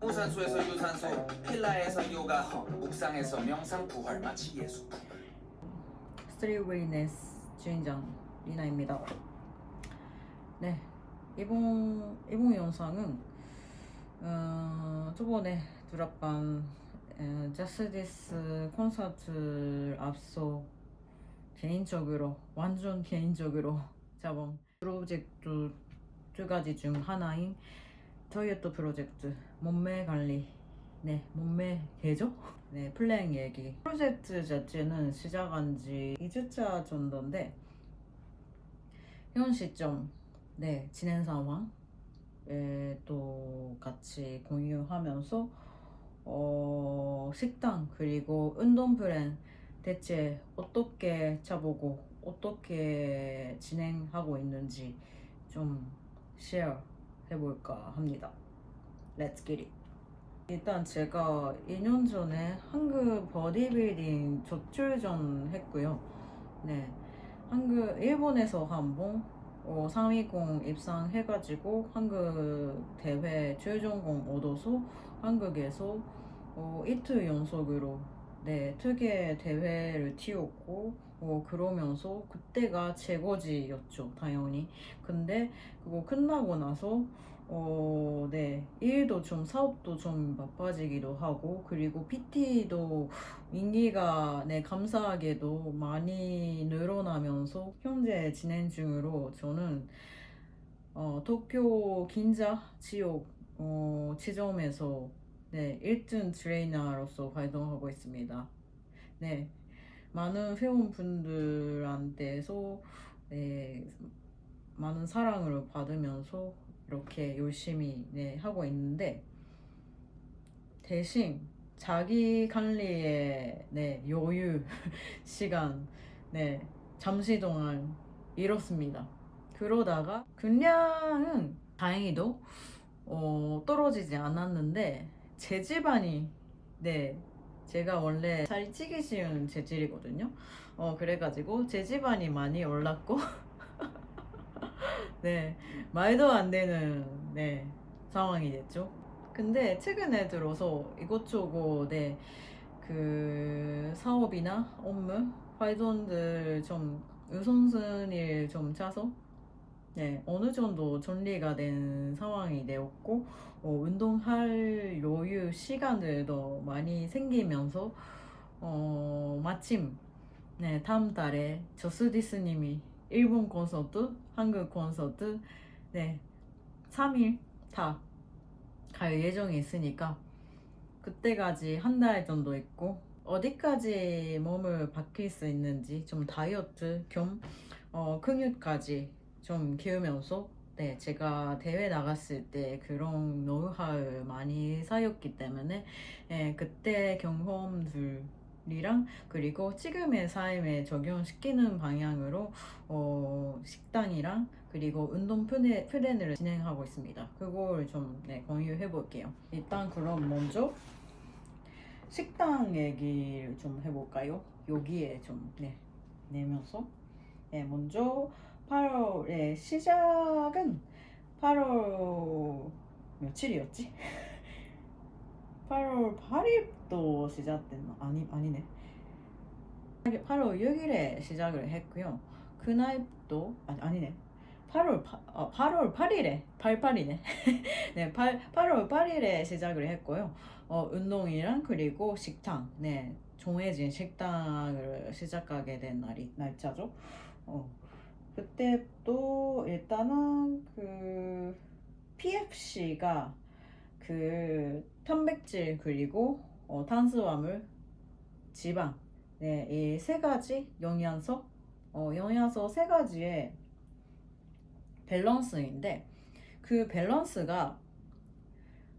무산소에서 유산소, 필라에서 요가, 묵상에서 명상, 부활 마치 예수품. 스트리웨이네스 주인장 리나입니다. 네, 이번 영상은 저번에 들었던 저스티스 콘서트 앞서 완전 개인적으로 잡은 프로젝트 두 가지 중 하나인 다이어트 프로젝트 몸매 관리, 몸매 개조, 플랭 얘기. 프로젝트 자체는 시작한 지 2주차 정도인데 현 시점, 진행 상황 또 같이 공유하면서 식단 그리고 운동 플랜 대체 어떻게 짜보고 어떻게 진행하고 있는지 좀 쉐어 해볼까 합니다. Let's get it. 일단 제가 2년 전에 한국 버디빌딩 조출전 했고요. 일본에서 한번 상위공 입상해가지고 한국 대회 최종공 얻어서 한국에서 이틀 연속으로 특이 대회를 튀었고 그러면서 그때가 최고지였죠, 당연히. 근데 그거 끝나고 나서 일도 좀 사업도 좀 바빠지기도 하고 그리고 PT도 인기가 감사하게도 많이 늘어나면서 현재 진행 중으로 저는 도쿄 긴자 지역 지점에서 1등 트레이너로서 활동하고 있습니다. 많은 회원분들한테서 많은 사랑을 받으면서 이렇게 열심히 하고 있는데 대신 자기 관리에 여유 시간 잠시 동안 잃었습니다. 그러다가 그냥은 다행히도 떨어지지 않았는데 체지방이 제가 원래 살이 찌기 쉬운 체질이거든요. 그래가지고 체지방이 많이 올랐고 말도 안 되는 상황이 됐죠. 근데 최근에 들어서 이것저것 그 사업이나 업무 활동들 좀 우선순위를 좀 짜서 어느 정도 정리가 된 상황이 되었고 운동할 여유 시간들도 많이 생기면서 마침 다음 달에 저스디스님이 일본 콘서트, 한국 콘서트 3일 다 갈 예정이 있으니까 그때까지 한 달 정도 있고 어디까지 몸을 바뀔 수 있는지 좀 다이어트 겸 근육까지 좀 키우면서 제가 대회 나갔을 때 그런 노하우 많이 쌓였기 때문에 그때 경험들이랑 그리고 지금의 삶에 적용시키는 방향으로 식단이랑 그리고 운동 플랜을 진행하고 있습니다. 그걸 좀 공유해 볼게요. 일단 그럼 먼저 식단 얘기를 좀 해볼까요? 여기에 좀 내면서 먼저 8월의 시작은 8월 며칠이었지? 8월 8일도 시작됐나? 아니네. 8월 6일에 시작을 했고요. 그날도 아니네. 8월 8일에 88이네. 8월 8일에 시작을 했고요. 운동이랑 그리고 식당, 정해진 식당을 시작하게 된 날짜죠. 그때 또 일단은 그 PFC가 그 단백질 그리고 탄수화물, 지방, 이 세 가지 영양소 세 가지의 밸런스인데 그 밸런스가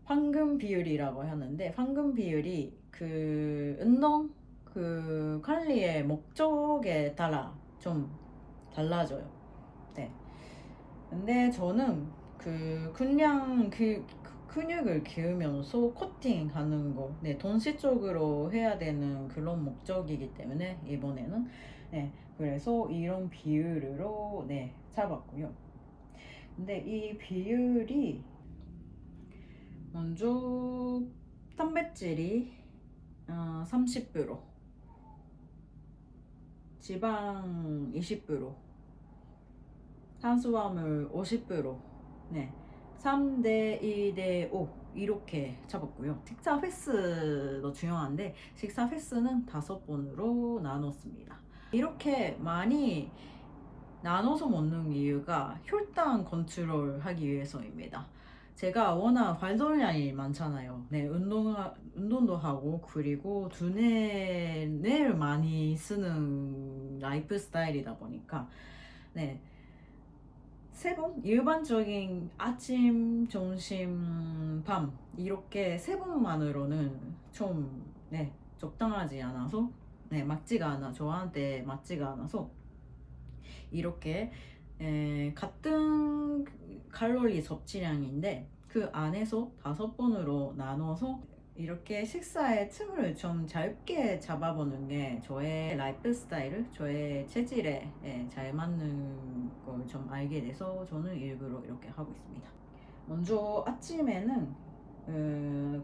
황금 비율이라고 하는데 황금 비율이 그 운동 그 관리의 목적에 따라 좀 달라져요. 근데 저는 그 그냥 근육을 키우면서 코팅하는 거, 동시적으로 해야 되는 그런 목적이기 때문에 이번에는 그래서 이런 비율로 잡았고요. 근데 이 비율이 먼저 단백질이 30%, 지방 20%, 탄수화물 50%, 네, 3대 2대 5 이렇게 잡았고요. 식사 횟수도 중요한데 식사 횟수는 5번으로 나눴습니다. 이렇게 많이 나눠서 먹는 이유가 혈당 컨트롤 하기 위해서입니다. 제가 워낙 활동량이 많잖아요. 네, 운동도 하고, 그리고 뇌를 많이 쓰는 라이프 스타일이다 보니까, 네, 세 번? 일반적인 아침, 점심, 밤, 이렇게 세 번만으로는 좀, 네, 적당하지 않아서, 네, 맞지가 않아. 저한테 맞지가 않아서, 이렇게 같은 칼로리 섭취량인데 그 안에서 5번으로 나눠서 이렇게 식사의 틈을 좀 짧게 잡아보는 게 저의 라이프 스타일, 저의 체질에 잘 맞는 걸 좀 알게 돼서 저는 일부러 이렇게 하고 있습니다. 먼저 아침에는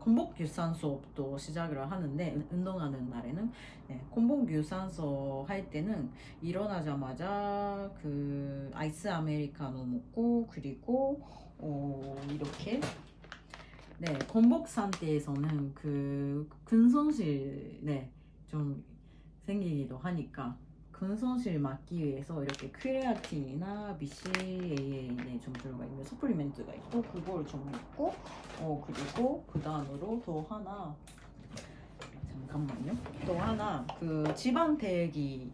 공복 유산소부터 시작을 하는데, 운동하는 날에는 공복 유산소 할 때는 일어나자마자 그 아이스 아메리카노 먹고, 그리고 이렇게 공복 상태에서는 그 근손실 좀 생기기도 하니까 근손실 막기 위해서 이렇게 크레아틴이나 BCAA 좀 들어가 있는 서플리멘트가 있고, 그걸 좀 먹고, 그리고 그 다음으로 또 하나, 잠깐만요, 또 하나 그 지방 태기,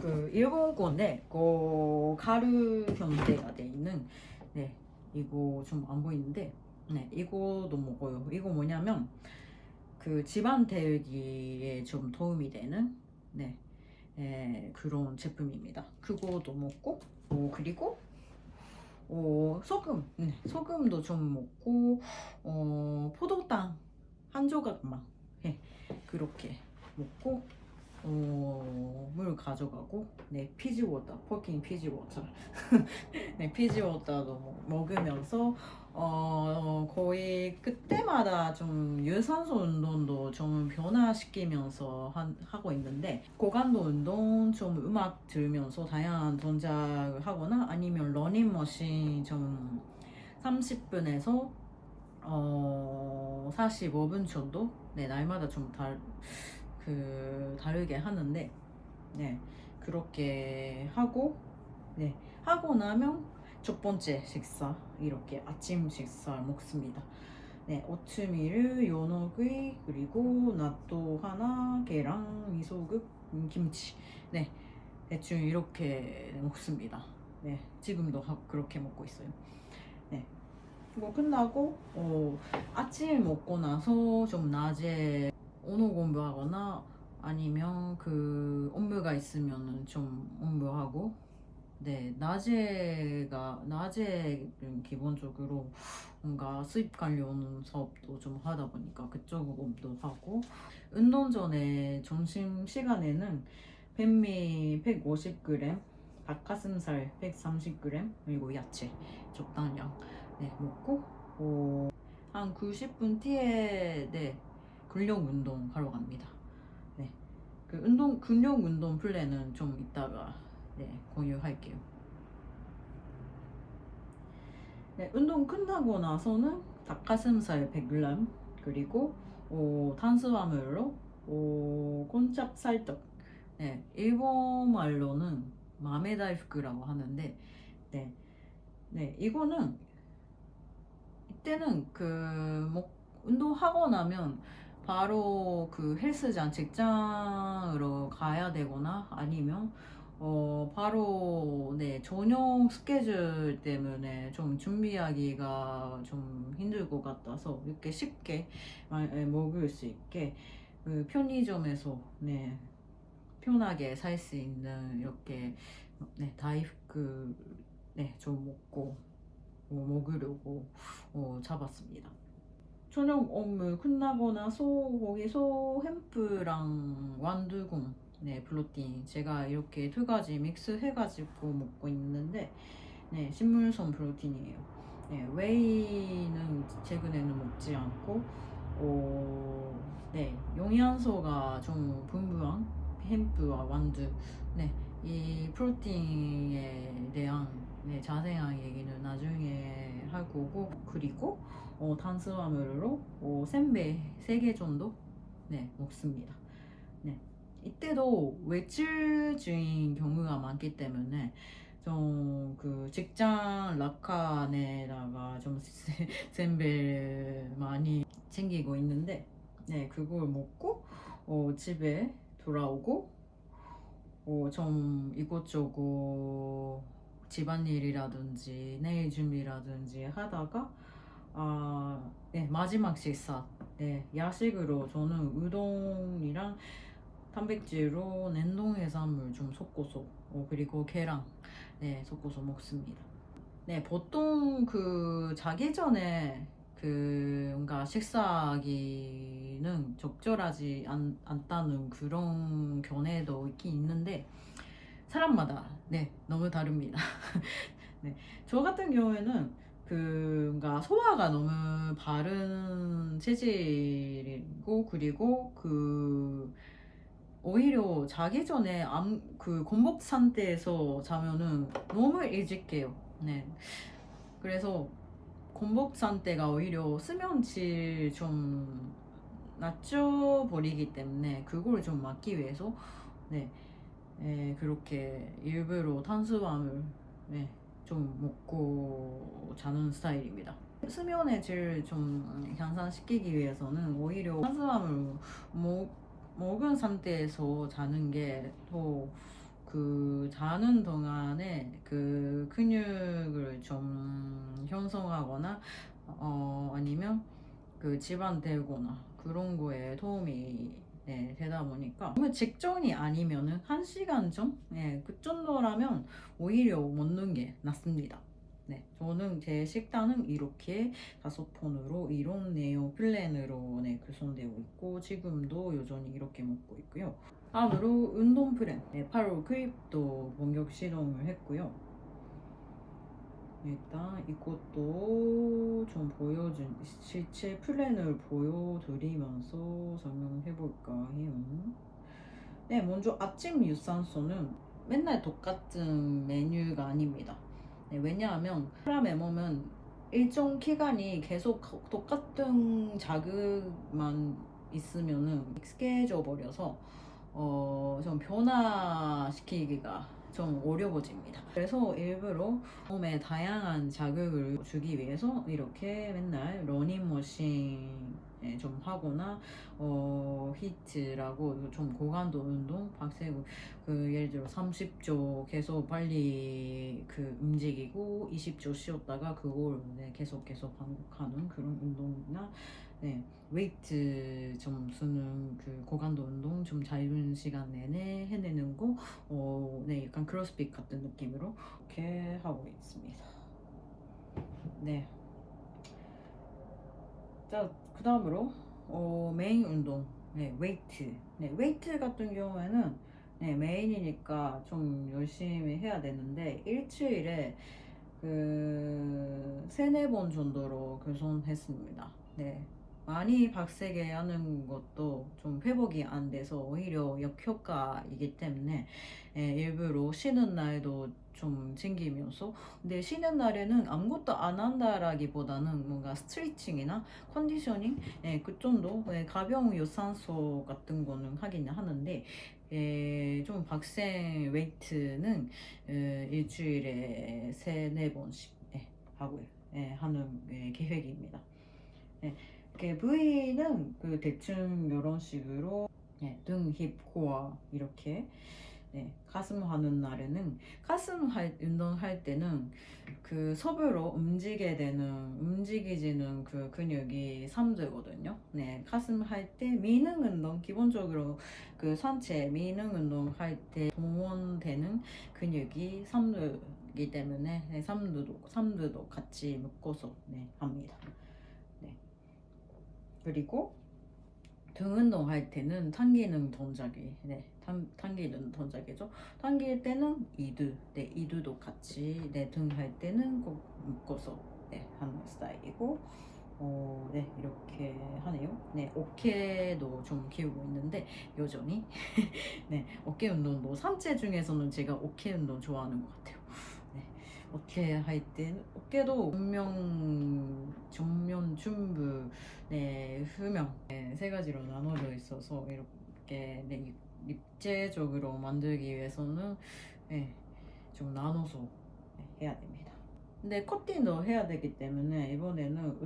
그 일본 건데 그 가루 형태가 돼 있는, 이거 좀 안 보이는데, 이거도 먹어요. 이거 뭐냐면 그 지방 태우기에 좀 도움이 되는 그런 제품입니다. 그거도 먹고, 그리고 소금, 소금도 좀 먹고, 포도당 한 조각만 그렇게 먹고, 물 가져가고, 피지워터, 포킹 피지워터, 피지워터도 먹으면서 거의 그때마다 좀 유산소 운동도 좀 변화시키면서 하고 있는데, 고강도 운동 좀 음악 들으면서 다양한 동작을 하거나, 아니면 러닝머신 좀 30분에서 45분 정도, 날마다 좀 다르게 하는데, 그렇게 하고, 하고 나면 첫 번째 식사, 이렇게 아침 식사 먹습니다. 오트밀, 연어구이, 그리고納豆 하나, 계란, 미소국, 김치, 대충 이렇게 먹습니다. 지금도 그렇게 먹고 있어요. 이거 끝나고 아침 먹고 나서 좀 낮에 언어 공부하거나, 아니면 그 업무가 있으면은 좀 업무하고, 낮에는 기본적으로 뭔가 수입 관련 사업도 좀 하다 보니까 그쪽 업무도 하고, 운동 전에 점심 시간에는 뱀미 150g, 닭가슴살 130g, 그리고 야채 적당량 먹고, 한 90분 뒤에 근력 운동 하러 갑니다. 그 근력 운동 플랜은 좀 이따가 공유할게요. 운동 끝나고 나서는 닭가슴살 100g, 그리고 탄수화물로 콘짭쌀떡, 일본 말로는 마메다이프크라고 하는데, 이거는 이때는 운동하고 나면 바로 그 헬스장 직장으로 가야 되거나, 아니면 바로 저녁 스케줄 때문에 좀 준비하기가 좀 힘들 것 같아서, 이렇게 쉽게 먹을 수 있게 그 편의점에서 편하게 살 수 있는 이렇게 다이프크 좀 먹고 먹으려고 잡았습니다. 저녁 업무 끝나고 나서 거기서 햄프랑 완두콩, 프로틴 제가 이렇게 2가지 믹스 해가지고 먹고 있는데, 식물성 프로틴이에요. 네, 웨이는 최근에는 먹지 않고 네, 영양소가 좀 풍부한 햄프와 완두 네, 이 프로틴에 대한 네, 자세한 얘기는 나중에 할 거고 그리고 탄수화물로 센베 3개 정도 네, 먹습니다. 네. 이때도 외출주인 경우가 많기 때문에 좀 그 직장 라칸에다가 좀 샌벨 많이 챙기고 있는데 네 그걸 먹고 집에 돌아오고 좀 이것저것 집안일이라든지 내일 준비라든지 하다가 네, 마지막 식사 네, 야식으로 저는 우동이랑 단백질로 냉동 해산물 좀 섞어서 그리고 계란 네, 섞어서 먹습니다. 네, 보통 그 자기 전에 그 뭔가 식사하기는 적절하지 않다는 그런 견해도 있긴 있는데 사람마다 네, 너무 다릅니다. 네, 저 같은 경우에는 뭔가 소화가 너무 바른 체질이고 그리고 오히려 자기 전에 공복 상태에서 자면은 너무 일찍 깨요. 네. 그래서 공복 상태가 오히려 수면질 좀 낮춰버리기 때문에 그걸 좀 막기 위해서 네. 그렇게 일부러 탄수화물 네, 좀 먹고 자는 스타일입니다. 수면의 질 좀 향상시키기 위해서는 오히려 탄수화물 먹은 상태에서 자는 게 더 자는 동안에 그 근육을 좀 형성하거나 아니면 그 집안 되거나 그런 거에 도움이 네, 되다 보니까 너무 직전이 아니면은 1시간 전? 네, 그 정도라면 오히려 먹는 게 낫습니다. 네, 저는 제 식단은 이렇게 5번으로 이런 내용 플랜으로 네, 구성되고 있고 지금도 여전히 이렇게 먹고 있고요. 다음으로 운동 플랜, 네, 8월 구입도 본격 시동을 했고요. 일단 이것도 좀 실제 플랜을 보여드리면서 설명해 볼까 해요. 네, 먼저 아침 유산소는 맨날 똑같은 메뉴가 아닙니다. 네, 왜냐하면 사람의 몸은 일정 기간이 계속 똑같은 자극만 있으면은 익숙해져 버려서 좀 변화시키기가 좀 어려워집니다. 그래서 일부러 몸에 다양한 자극을 주기 위해서 이렇게 맨날 러닝머신에 좀 하거나 히트라고 좀 고강도 운동 박세고 예를 들어 30초 계속 빨리 움직이고 20초 쉬었다가 그걸 네, 계속 반복하는 그런 운동이나 네, 웨이트 좀 쓰는 고강도 운동 좀 짧은 시간 내내 해내는 거 네, 약간 크로스핏 같은 느낌으로 이렇게 하고 있습니다. 네. 자, 그 다음으로 메인 운동 네, 웨이트 웨이트 같은 경우에는 네, 메인이니까 좀 열심히 해야 되는데 일주일에 3-4번 정도로 교선했습니다. 네. 많이 박세게 하는 것도 좀 회복이 안 돼서 오히려 역효과이기 때문에 일부러 쉬는 날도 좀 챙기면서 근데 쉬는 날에는 아무것도 안 한다라기보다는 뭔가 스트레칭이나 컨디셔닝 그 정도 가벼운 유산소 같은 거는 하긴 하는데 좀 박생 웨이트는 일주일에 3-4번씩 하고 하는 계획입니다. 부위는 대충 이런 식으로 등, 힙, 코어 이렇게 가슴 하는 날에는 가슴 운동할 때는 섭으로 움직이지는 근육이 3두거든요. 가슴 할 때 미능 운동 기본적으로 상체 미능 운동 할 때 동원되는 근육이 3두이기 때문에 3두도 같이 묶어서 합니다. 그리고 등 운동할 때는 당기는 동작이 당기는 동작이죠. 당길 때는 2두 2두도 같이 등 할 때는 꼭 묶어서 네, 하는 스타일이고 네, 이렇게 하네요. 네, 어깨도 좀 키우고 있는데 여전히 네, 어깨 운동도 산책 중에서는 제가 어깨 운동 좋아하는 것 같아요. 네, 어깨 할 땐 어깨도 정면 중부, 네, 후면 네, 세 가지로 나눠져 있어서 이렇게 네, 입체적으로 만들기 위해서는 네, 좀 나눠서 네, 해야 됩니다. 근데 커팅도 해야 되기 때문에 이번에는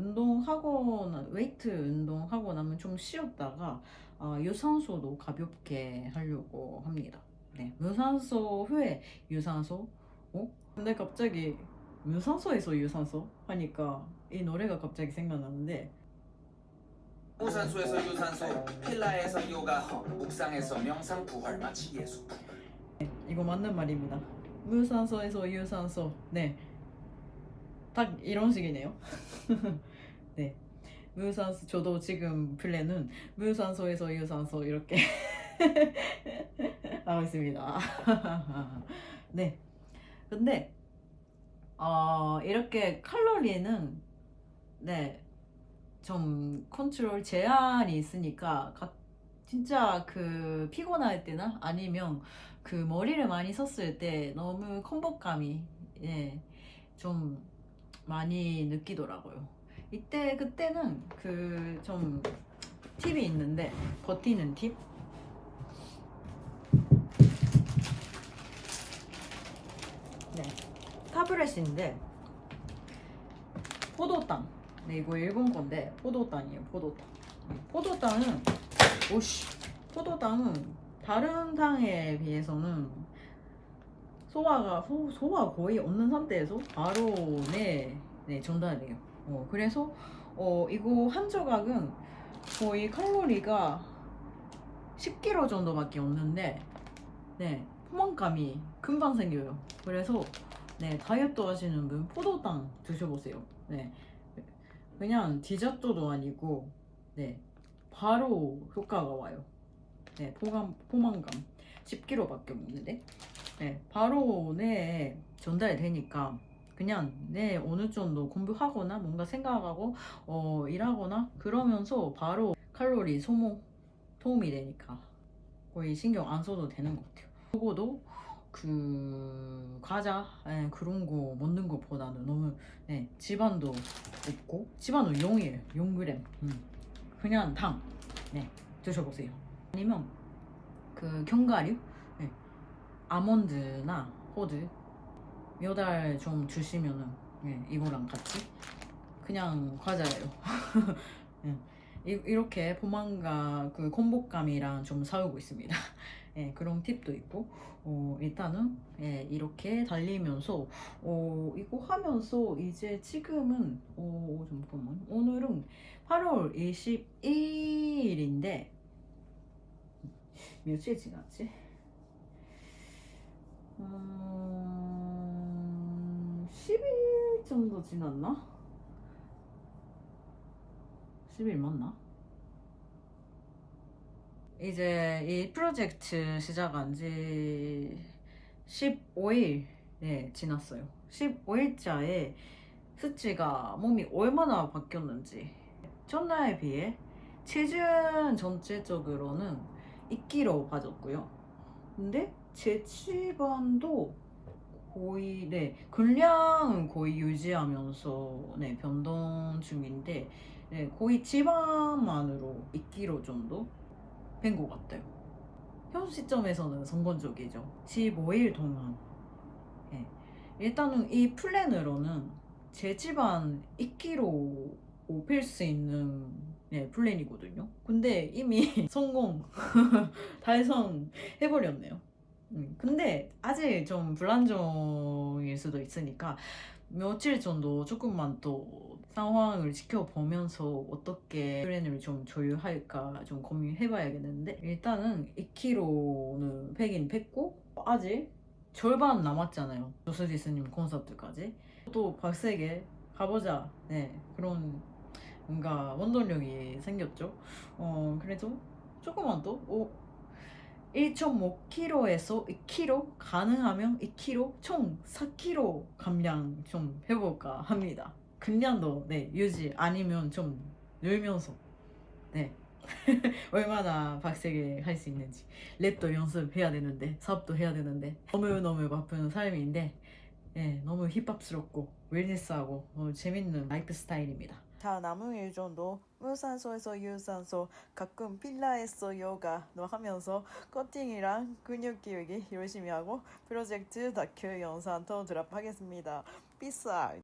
웨이트 운동하고 나면 좀 쉬었다가 유산소도 가볍게 하려고 합니다. 네, 무산소 후에 유산소. 근데 갑자기 무산소에서 유산소 하니까 이 노래가 갑자기 생각나는데 무산소에서 유산소, 필라에서 요가, 묵상에서 명상, 부활 마치 예수 부활. 이거 맞는 말입니다. 무산소에서 유산소. 네, 딱 이런 식이네요. 네. 무산소, 저도 지금 플랜은 무산소에서 유산소 이렇게 하고 있습니다. 네. 근데 이렇게 칼로리는 네, 좀 컨트롤 제한이 있으니까 진짜 그 피곤할 때나 아니면 그 머리를 많이 썼을 때 너무 컴fort감이 예, 좀 많이 느끼더라고요. 그때는 그 좀 팁이 있는데 버티는 팁. 네, 타브렛인데 포도당. 네, 이거 일본 건데 포도당이에요. 포도당은 포도당은 다른 당에 비해서는 소화가 거의 없는 상태에서 바로 전달돼요. 그래서 이거 한 조각은 거의 칼로리가 10kg 정도밖에 없는데 네, 포만감이 금방 생겨요. 그래서 네, 다이어트 하시는 분 포도당 드셔보세요. 네, 그냥 디저트도 아니고 네, 바로 효과가 와요. 네, 포만감 10kg밖에 없는데 네, 바로 뇌에 전달되니까 그냥 어느 정도 공부하거나 뭔가 생각하고 일하거나 그러면서 바로 칼로리 소모 도움이 되니까 거의 신경 안 써도 되는 것 같아요. 적어도 그 과자 그런 거 먹는 것보다는 너무 지방도 없고 지방은 0이에요. 0g. 그냥 당 드셔보세요. 아니면 그 견과류 아몬드나 호두 몇 알 좀 주시면은 이거랑 같이 그냥 과자예요. 이렇게 포만감 그 콤복감이랑 좀 싸우고 있습니다. 그런 팁도 있고 일단은 이렇게 달리면서 이거 하면서 이제 지금은 잠깐만 오늘은 8월 21일인데 며칠 지났지? 10일 정도 지났나? 10일 맞나? 이제 이 프로젝트 시작한 지 15일 지났어요. 15일차에 수치가 몸이 얼마나 바뀌었는지 전날에 비해 체중 전체적으로는 2kg 빠졌고요. 근데 제 지방도 거의 근량은 거의 유지하면서 변동 중인데 거의 지방만으로 2kg 정도 뺀 것 같아요. 현 시점에서는 성공적이죠. 15일 동안 일단은 이 플랜으로는 제 지방 2kg 뺄 수 있는 플랜이거든요. 근데 이미 성공 달성해버렸네요. 근데 아직 좀 불안정일 수도 있으니까 며칠 정도 조금만 또 상황을 지켜보면서 어떻게 플랜을 좀 조율할까 좀 고민해봐야겠는데 일단은 2kg는 빼긴 뺐고 아직 절반 남았잖아요. 조스디스님 콘서트까지 또 빡세게 가보자 그런 뭔가 원동력이 생겼죠. 그래도 조금만 더 1.5kg에서 2kg 가능하면 2kg 총 4kg 감량 좀 해볼까 합니다. 근량도 네 유지 아니면 좀 늘면서 네 얼마나 빡세게 할 수 있는지 랩도 연습해야 되는데 사업도 해야 되는데 너무너무 바쁜 삶인데 네, 너무 힙합스럽고 웰니스하고 너무 재밌는 라이프 스타일입니다. 자, 남은 일정도 무산소에서 유산소, 가끔 필라에서 요가도 하면서 커팅이랑 근육 키우기 열심히 하고 프로젝트 다큐 영상 더 드랍하겠습니다. Peace out.